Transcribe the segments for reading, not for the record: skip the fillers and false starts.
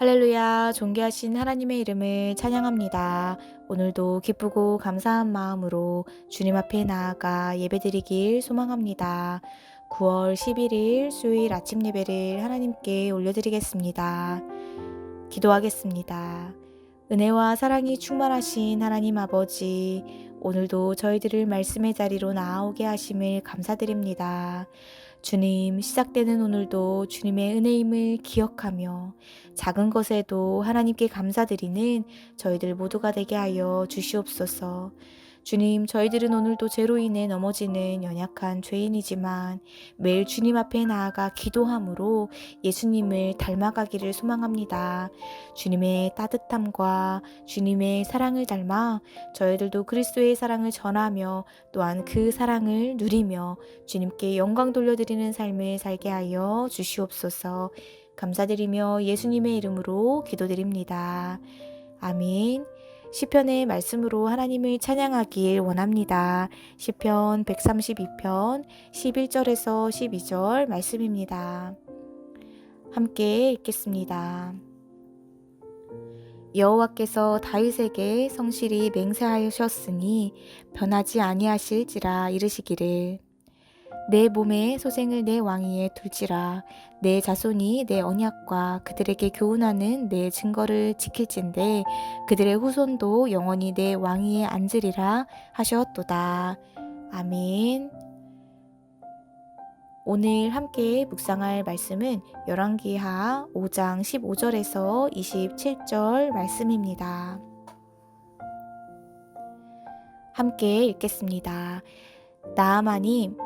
할렐루야, 존귀하신 하나님의 이름을 찬양합니다. 오늘도 기쁘고 감사한 마음으로 주님 앞에 나아가 예배드리길 소망합니다. 9월 11일 수요일 아침 예배를 하나님께 올려드리겠습니다. 기도하겠습니다. 은혜와 사랑이 충만하신 하나님 아버지, 오늘도 저희들을 말씀의 자리로 나아오게 하심을 감사드립니다. 주님, 시작되는 오늘도 주님의 은혜임을 기억하며 작은 것에도 하나님께 감사드리는 저희들 모두가 되게 하여 주시옵소서. 주님, 저희들은 오늘도 죄로 인해 넘어지는 연약한 죄인이지만 매일 주님 앞에 나아가 기도함으로 예수님을 닮아가기를 소망합니다. 주님의 따뜻함과 주님의 사랑을 닮아 저희들도 그리스도의 사랑을 전하며 또한 그 사랑을 누리며 주님께 영광 돌려드리는 삶을 살게 하여 주시옵소서. 감사드리며 예수님의 이름으로 기도드립니다. 아멘. 시편의 말씀으로 하나님을 찬양하길 원합니다. 시편 132편 11절에서 12절 말씀입니다. 함께 읽겠습니다. 여호와께서 다윗에게 성실히 맹세하셨으니 변하지 아니하실지라 이르시기를 내 몸에 소생을 내 왕위에 둘지라 내 자손이 내 언약과 그들에게 교훈하는 내 증거를 지킬진대 그들의 후손도 영원히 내 왕위에 앉으리라 하셨도다. 아멘. 오늘 함께 묵상할 말씀은 열왕기하 5장 15절에서 27절 말씀입니다. 함께 읽겠습니다. 나아만이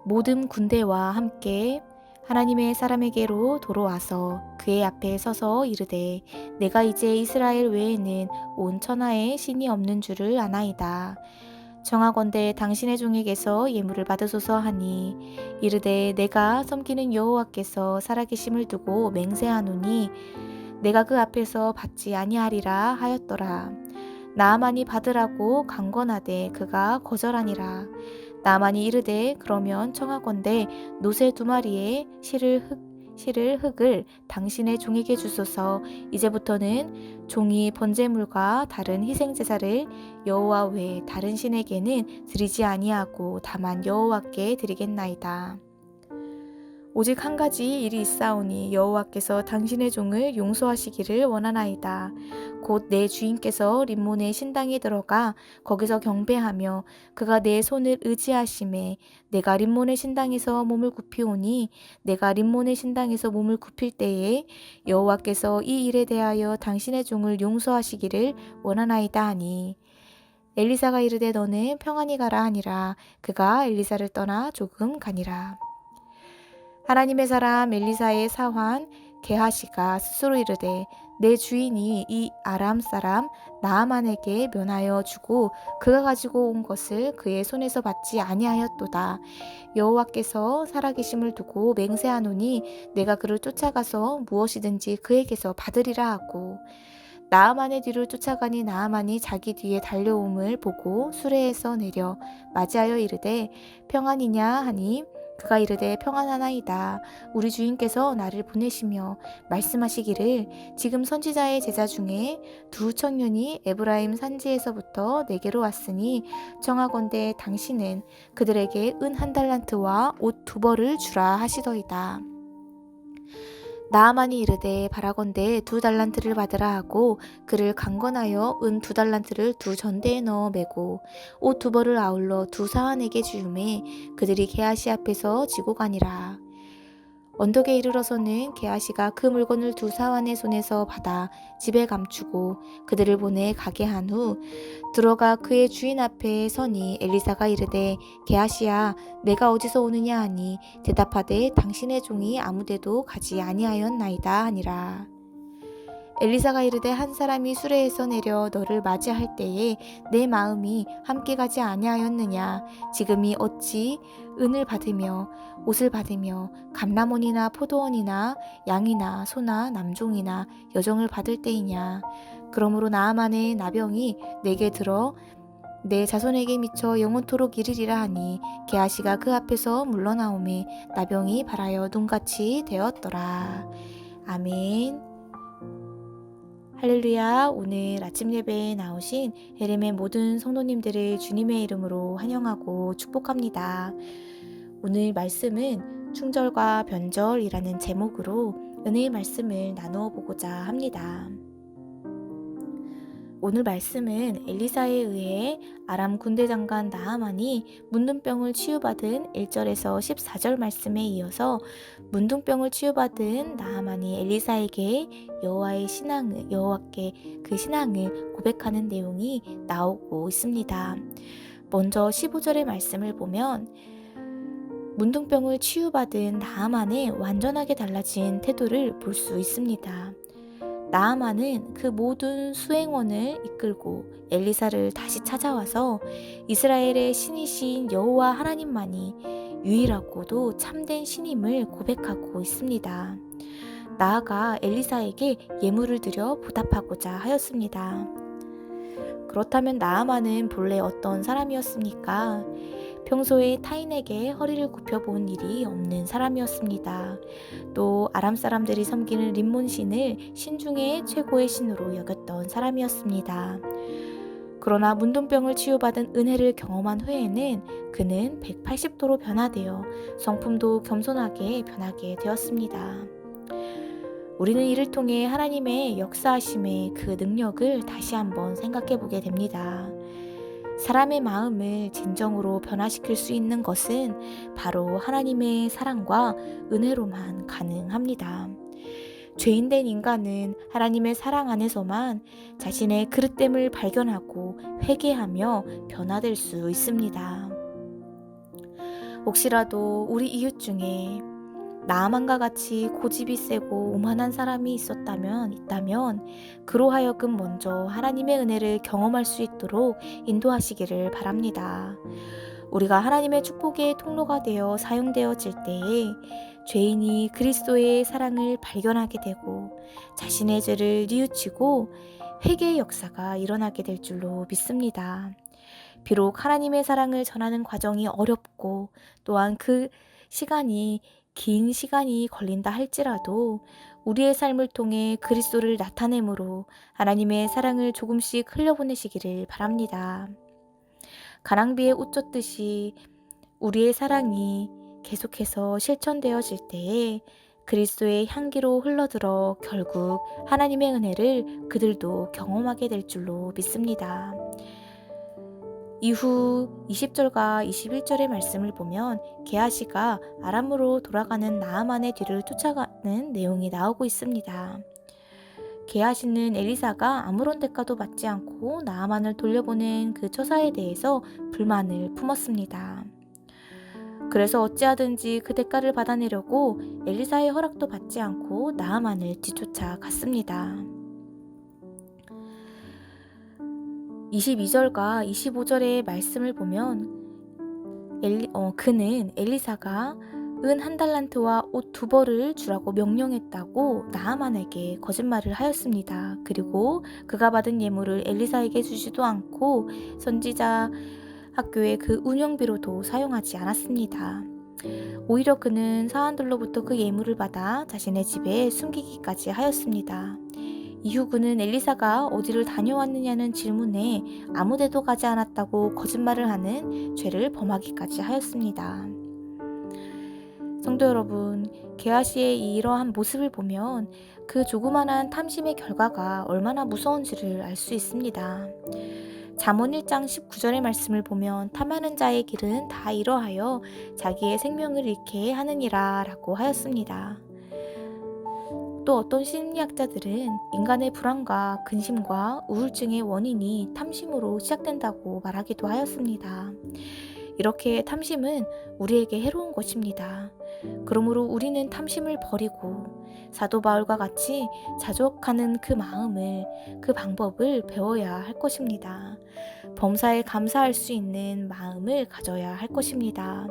모든 군대와 함께 하나님의 사람에게로 돌아와서 그의 앞에 서서 이르되 내가 이제 이스라엘 외에는 온 천하에 신이 없는 줄을 아나이다. 청하건대 당신의 종에게서 예물을 받으소서 하니 이르되 내가 섬기는 여호와께서 살아계심을 두고 맹세하노니 내가 그 앞에서 받지 아니하리라 하였더라. 나아만이 받으라고 강권하되 그가 거절하니라. 나아만이 이르되 그러면 청하건대 노새 2마리에 실을 흙을 당신의 종에게 주소서. 이제부터는 종이 번제물과 다른 희생제사를 여호와 외에 다른 신에게는 드리지 아니하고 다만 여호와께 드리겠나이다. 오직 한 가지 일이 있사오니 여호와께서 당신의 종을 용서하시기를 원하나이다. 곧 내 주인께서 림몬의 신당에 들어가 거기서 경배하며 그가 내 손을 의지하심에 내가 림몬의 신당에서 몸을 굽히오니 내가 림몬의 신당에서 몸을 굽힐 때에 여호와께서 이 일에 대하여 당신의 종을 용서하시기를 원하나이다 하니 엘리사가 이르되 너는 평안히 가라 하니라. 그가 엘리사를 떠나 조금 가니라. 하나님의 사람 엘리사의 사환 게하시가 스스로 이르되 내 주인이 이 아람 사람 나아만에게 면하여 주고 그가 가지고 온 것을 그의 손에서 받지 아니하였도다. 여호와께서 살아계심을 두고 맹세하노니 내가 그를 쫓아가서 무엇이든지 그에게서 받으리라 하고 나아만의 뒤를 쫓아가니 나아만이 자기 뒤에 달려옴을 보고 수레에서 내려 맞이하여 이르되 평안이냐 하니 그가 이르되 평안하나이다. 우리 주인께서 나를 보내시며 말씀하시기를 지금 선지자의 제자 중에 2청년이 에브라임 산지에서부터 내게로 왔으니 청하건대 당신은 그들에게 은 1달란트와 옷 2벌을 주라 하시더이다. 나아만이 이르되 바라건대 2달란트를 받으라 하고 그를 강권하여 은 2달란트를 2전대에 넣어 매고 옷 2벌을 아울러 2사환에게 주음에 그들이 게하시 앞에서 지고 가니라. 언덕에 이르러서는 게하시가 그 물건을 2사환의 손에서 받아 집에 감추고 그들을 보내 가게 한 후 들어가 그의 주인 앞에 서니 엘리사가 이르되 게하시야 내가 어디서 오느냐 하니 대답하되 당신의 종이 아무데도 가지 아니하였나이다 하니라. 엘리사가 이르되 한 사람이 수레에서 내려 너를 맞이할 때에 내 마음이 함께 가지 아니하였느냐. 지금이 어찌 은을 받으며 옷을 받으며 감람원이나 포도원이나 양이나 소나 남종이나 여종을 받을 때이냐. 그러므로 나아만의 나병이 내게 들어 내 자손에게 미쳐 영원토록 이르리라 하니 게하시가 그 앞에서 물러나오매 나병이 발하여 눈같이 되었더라. 아멘. 할렐루야. 오늘 아침 예배에 나오신 헤렘의 모든 성도님들을 주님의 이름으로 환영하고 축복합니다. 오늘 말씀은 충절과 변절이라는 제목으로 은혜의 말씀을 나누어 보고자 합니다. 오늘 말씀은 엘리사에 의해 아람 군대 장관 나아만이 문둥병을 치유받은 1절에서 14절 말씀에 이어서 문둥병을 치유받은 나아만이 엘리사에게 여호와께 그 신앙을 고백하는 내용이 나오고 있습니다. 먼저 15절의 말씀을 보면 문둥병을 치유받은 나아만의 완전하게 달라진 태도를 볼 수 있습니다. 나아만은 그 모든 수행원을 이끌고 엘리사를 다시 찾아와서 이스라엘의 신이신 여호와 하나님만이 유일하고도 참된 신임을 고백하고 있습니다. 나아가 엘리사에게 예물을 드려 보답하고자 하였습니다. 그렇다면 나아만은 본래 어떤 사람이었습니까? 평소에 타인에게 허리를 굽혀본 일이 없는 사람이었습니다. 또 아람 사람들이 섬기는 림몬 신을 신 중에 최고의 신으로 여겼던 사람이었습니다. 그러나 문둥병을 치유받은 은혜를 경험한 후에는 그는 180도로 변화되어 성품도 겸손하게 변하게 되었습니다. 우리는 이를 통해 하나님의 역사하심의 그 능력을 다시 한번 생각해 보게 됩니다. 사람의 마음을 진정으로 변화시킬 수 있는 것은 바로 하나님의 사랑과 은혜로만 가능합니다. 죄인된 인간은 하나님의 사랑 안에서만 자신의 그릇됨을 발견하고 회개하며 변화될 수 있습니다. 혹시라도 우리 이웃 중에 나아만과 같이 고집이 세고 오만한 사람이 있다면 그로 하여금 먼저 하나님의 은혜를 경험할 수 있도록 인도하시기를 바랍니다. 우리가 하나님의 축복의 통로가 되어 사용되어질 때에 죄인이 그리스도의 사랑을 발견하게 되고 자신의 죄를 뉘우치고 회개의 역사가 일어나게 될 줄로 믿습니다. 비록 하나님의 사랑을 전하는 과정이 어렵고 또한 긴 시간이 걸린다 할지라도 우리의 삶을 통해 그리스도를 나타내므로 하나님의 사랑을 조금씩 흘려보내시기를 바랍니다. 가랑비에 옷 젖듯이 우리의 사랑이 계속해서 실천되어질 때에 그리스도의 향기로 흘러들어 결국 하나님의 은혜를 그들도 경험하게 될 줄로 믿습니다. 이후 20절과 21절의 말씀을 보면 게하시가 아람으로 돌아가는 나아만의 뒤를 쫓아가는 내용이 나오고 있습니다. 게하시는 엘리사가 아무런 대가도 받지 않고 나아만을 돌려보낸 그 처사에 대해서 불만을 품었습니다. 그래서 어찌하든지 그 대가를 받아내려고 엘리사의 허락도 받지 않고 나아만을 뒤쫓아 갔습니다. 22절과 25절의 말씀을 보면 그는 엘리사가 은 1달란트와 옷 2벌을 주라고 명령했다고 나아만에게 거짓말을 하였습니다. 그리고 그가 받은 예물을 엘리사에게 주지도 않고 선지자 학교의 그 운영비로도 사용하지 않았습니다. 오히려 그는 사환들로부터 그 예물을 받아 자신의 집에 숨기기까지 하였습니다. 이후 그는 엘리사가 어디를 다녀왔느냐는 질문에 아무데도 가지 않았다고 거짓말을 하는 죄를 범하기까지 하였습니다. 성도 여러분, 게하시의 이러한 모습을 보면 그 조그만한 탐심의 결과가 얼마나 무서운지를 알 수 있습니다. 잠언 1장 19절의 말씀을 보면 탐하는 자의 길은 다 이러하여 자기의 생명을 잃게 하느니라 라고 하였습니다. 또 어떤 심리학자들은 인간의 불안과 근심과 우울증의 원인이 탐심으로 시작된다고 말하기도 하였습니다. 이렇게 탐심은 우리에게 해로운 것입니다. 그러므로 우리는 탐심을 버리고 사도 바울과 같이 자족하는 그 방법을 배워야 할 것입니다. 범사에 감사할 수 있는 마음을 가져야 할 것입니다.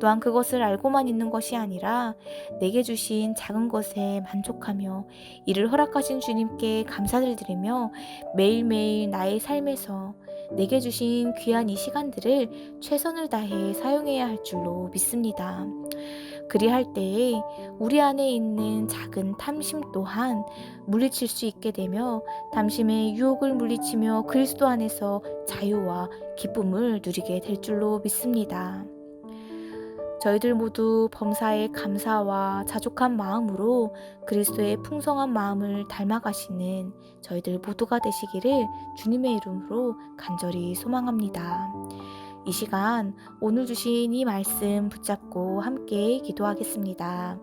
또한 그것을 알고만 있는 것이 아니라 내게 주신 작은 것에 만족하며 이를 허락하신 주님께 감사를 드리며 매일매일 나의 삶에서 내게 주신 귀한 이 시간들을 최선을 다해 사용해야 할 줄로 믿습니다. 그리할 때에 우리 안에 있는 작은 탐심 또한 물리칠 수 있게 되며 탐심의 유혹을 물리치며 그리스도 안에서 자유와 기쁨을 누리게 될 줄로 믿습니다. 저희들 모두 범사에 감사와 자족한 마음으로 그리스도의 풍성한 마음을 닮아가시는 저희들 모두가 되시기를 주님의 이름으로 간절히 소망합니다. 이 시간 오늘 주신 이 말씀 붙잡고 함께 기도하겠습니다.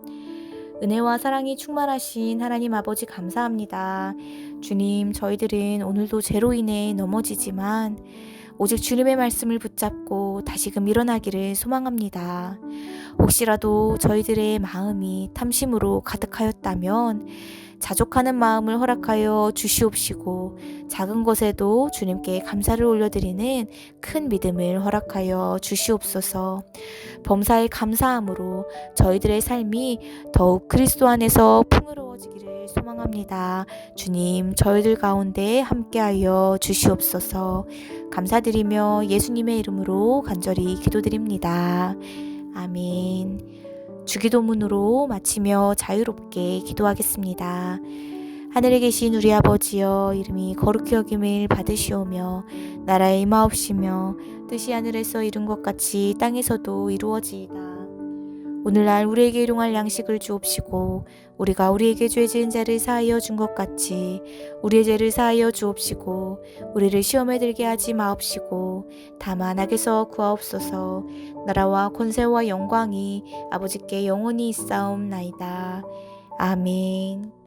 은혜와 사랑이 충만하신 하나님 아버지 감사합니다. 주님, 저희들은 오늘도 죄로 인해 넘어지지만 오직 주님의 말씀을 붙잡고 다시금 일어나기를 소망합니다. 혹시라도 저희들의 마음이 탐심으로 가득하였다면 자족하는 마음을 허락하여 주시옵시고 작은 것에도 주님께 감사를 올려드리는 큰 믿음을 허락하여 주시옵소서. 범사에 감사함으로 저희들의 삶이 더욱 그리스도 안에서 풍요로워지기를 소망합니다. 주님, 저희들 가운데 함께하여 주시옵소서. 감사드리며 예수님의 이름으로 간절히 기도드립니다. 아멘. 주기도문으로 마치며 자유롭게 기도하겠습니다. 하늘에 계신 우리 아버지여, 이름이 거룩히 여김을 받으시오며 나라의 임하옵시며 뜻이 하늘에서 이룬 것 같이 땅에서도 이루어지이다. 오늘날 우리에게 일용할 양식을 주옵시고 우리가 우리에게 죄 지은 자를 사하여 준 것 같이 우리의 죄를 사하여 주옵시고 우리를 시험에 들게 하지 마옵시고 다만 악에서 구하옵소서. 나라와 권세와 영광이 아버지께 영원히 있사옵나이다. 아멘.